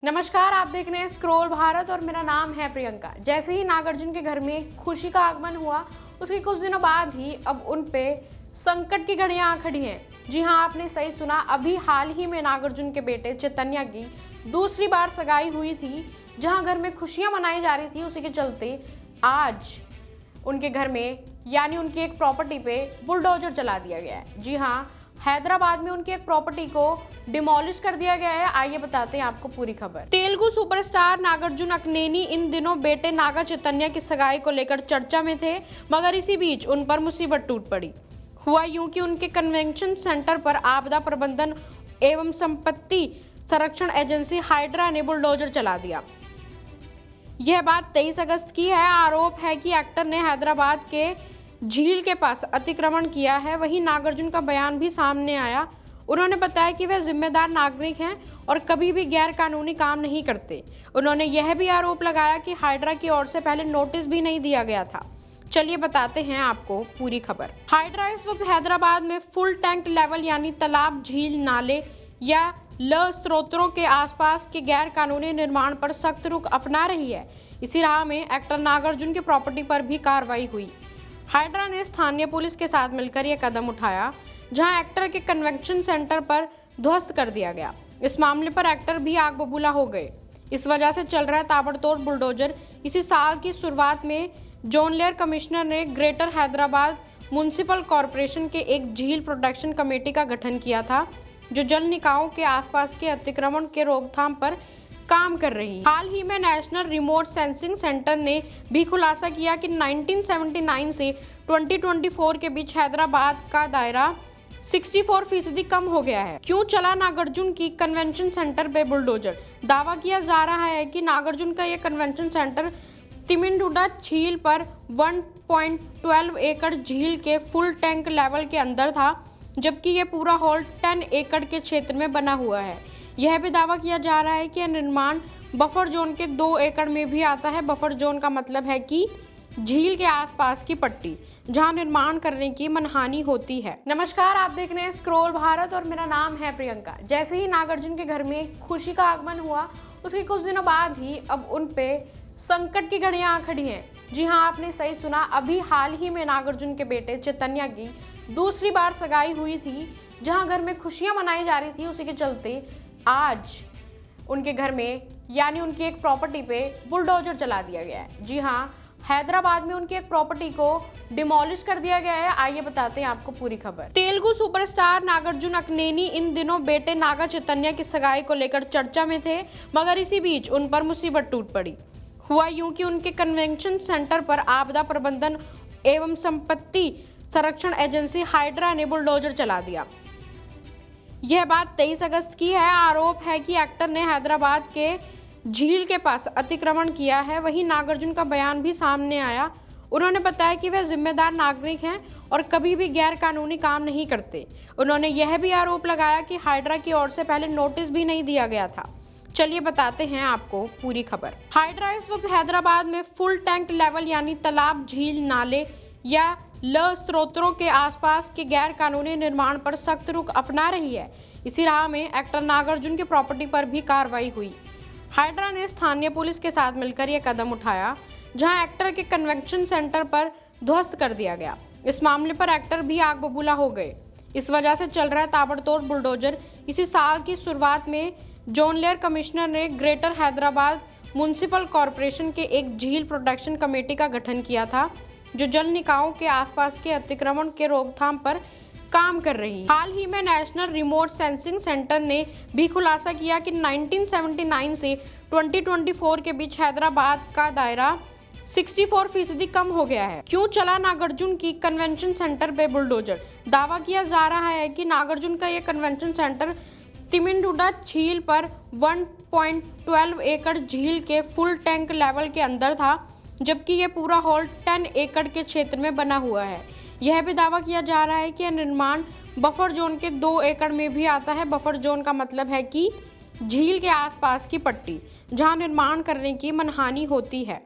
नमस्कार, आप देख रहे हैं स्क्रोल भारत और मेरा नाम है प्रियंका। जैसे ही नागार्जुन के घर में खुशी का आगमन हुआ, उसके कुछ दिनों बाद ही अब उन पे संकट की घड़ियां आ खड़ी हैं। जी हां, आपने सही सुना। अभी हाल ही में नागार्जुन के बेटे चैतन्य की दूसरी बार सगाई हुई थी। जहां घर में खुशियां मनाई जा रही थी, उसी के चलते आज उनके घर में यानी उनकी एक प्रॉपर्टी पे बुलडोजर चला दिया गया है। जी हाँ, हैदराबाद में उनकी एक प्रॉपर्टी को डिमोलिश कर दिया गया है। आइए बताते हैं आपको पूरी खबर। तेलुगु सुपरस्टार नागार्जुन अक्किनेनी इन दिनों बेटे नागा चैतन्य की सगाई को लेकर चर्चा में थे, मगर इसी बीच उन पर मुसीबत टूट पड़ी। हुआ यूं कि उनके कन्वेंशन सेंटर पर आपदा प्रबंधन एवं संपत्ति संरक्षण एजेंसी हाइड्रा ने बुलडोजर चला दिया। यह बात 23 अगस्त की है। आरोप है कि एक्टर ने हैदराबाद के झील के पास अतिक्रमण किया है। वहीं नागार्जुन का बयान भी सामने आया। उन्होंने बताया कि वह जिम्मेदार नागरिक हैं और कभी भी गैर कानूनी काम नहीं करते। उन्होंने यह भी आरोप लगाया कि हाइड्रा की ओर से पहले नोटिस भी नहीं दिया गया था। चलिए बताते हैं आपको पूरी खबर। हाइड्रा इस वक्त हैदराबाद में फुल टैंक लेवल यानी तालाब, झील, नाले या ल स्रोतों के आसपास के गैर कानूनी निर्माण पर सख्त रुख अपना रही है। इसी राह में एक्टर नागार्जुन की प्रॉपर्टी पर भी कार्रवाई हुई। हाइड्रा ने स्थानीय पुलिस के साथ मिलकर यह कदम उठाया, जहां एक्टर के कन्वेंशन सेंटर पर ध्वस्त कर दिया गया। इस मामले पर एक्टर भी आग बबूला हो गए। इस वजह से चल रहा है ताबड़तोड़ बुलडोजर। इसी साल की शुरुआत में जॉन लेयर कमिश्नर ने ग्रेटर हैदराबाद म्युनिसिपल कॉरपोरेशन के एक झील प्रोटेक्शन कमेटी का गठन किया था, जो जल निकायों के आसपास के अतिक्रमण के रोकथाम पर काम कर रही है। हाल ही में नेशनल रिमोट सेंसिंग सेंटर ने भी खुलासा किया कि 1979 से 2024 के बीच हैदराबाद का दायरा 64% कम हो गया है। क्यों चला नागार्जुन की कन्वेंशन सेंटर पे बुलडोजर? दावा किया जा रहा है कि नागार्जुन का यह कन्वेंशन सेंटर तिमिंडुडा झील पर 1.12 एकड़ झील के फुल टैंक लेवल के अंदर था, जबकि यह पूरा हॉल 10 एकड़ के क्षेत्र में बना हुआ है। यह भी दावा किया जा रहा है कि यह निर्माण बफर जोन के 2 एकड़ में भी आता है। बफर जोन का मतलब है कि झील के आसपास की पट्टी, जहां निर्माण करने की मनहानि होती है। नमस्कार, आप देख रहे हैं स्क्रोल भारत और मेरा नाम है प्रियंका। जैसे ही नागार्जुन के घर में खुशी का आगमन हुआ, उसके कुछ दिनों बाद ही अब उन पे संकट की घड़ियां आ खड़ी हैं। जी हाँ, आपने सही सुना। अभी हाल ही में नागार्जुन के बेटे चैतन्य की दूसरी बार सगाई हुई थी। जहां घर में खुशियां मनाई जा रही थी, उसी के चलते आज उनके घर में यानी उनकी एक प्रॉपर्टी पे बुलडोजर चला दिया गया है। जी हाँ, हैदराबाद में उनकी एक प्रॉपर्टी को डिमोलिश कर दिया गया है। आइए बताते हैं आपको पूरी खबर। तेलुगु सुपरस्टार नागार्जुन अक्किनेनी इन दिनों बेटे नागा चैतन्य की सगाई को लेकर चर्चा में थे, मगर इसी बीच उन पर मुसीबत टूट पड़ी। हुआ यूं कि उनके कन्वेंशन सेंटर पर आपदा प्रबंधन एवं संपत्ति संरक्षण एजेंसी हाइड्रा ने बुलडोजर चला दिया। यह बात 23 अगस्त की है। आरोप है कि एक्टर ने हैदराबाद के झील के पास अतिक्रमण किया है। वहीं नागार्जुन का बयान भी सामने आया। उन्होंने बताया कि वह जिम्मेदार नागरिक हैं और कभी भी गैर कानूनी काम नहीं करते। उन्होंने यह भी आरोप लगाया कि हाइड्रा की ओर से पहले नोटिस भी नहीं दिया गया था। चलिए बताते हैं आपको पूरी खबर। हाइड्रा इस वक्त हैदराबाद में फुल टैंक लेवल यानी तालाब, झील, नाले या ल स्रोतों के आसपास के गैर कानूनी निर्माण पर सख्त रुख अपना रही है। इसी राह में एक्टर नागार्जुन की प्रॉपर्टी पर भी कार्रवाई हुई। हाइड्रा ने स्थानीय पुलिस के साथ मिलकर यह कदम उठाया, जहां एक्टर के कन्वेंशन सेंटर पर ध्वस्त कर दिया गया। इस मामले पर एक्टर भी आग बबूला हो गए। इस वजह से चल रहा है ताबड़तोड़ बुलडोजर। इसी साल की शुरुआत में जॉन लेयर कमिश्नर ने ग्रेटर हैदराबाद म्युनिसिपल कॉरपोरेशन के एक झील प्रोटेक्शन कमेटी का गठन किया था, जो जल निकायों के आसपास के अतिक्रमण के रोकथाम पर काम कर रही है। हाल ही में नेशनल रिमोट सेंसिंग सेंटर ने भी खुलासा किया कि 1979 से 2024 के बीच हैदराबाद का दायरा 64% कम हो गया है। क्यों चला नागार्जुन की कन्वेंशन सेंटर पे बुलडोजर? दावा किया जा रहा है कि नागार्जुन का यह कन्वेंशन सेंटर तिमिंडुडा झील पर 1.12 एकड़ झील के फुल टैंक लेवल के अंदर था, जबकि यह पूरा हॉल 10 एकड़ के क्षेत्र में बना हुआ है। यह भी दावा किया जा रहा है कि यह निर्माण बफर जोन के 2 एकड़ में भी आता है। बफर जोन का मतलब है कि झील के आसपास की पट्टी, जहां निर्माण करने की मनहानि होती है।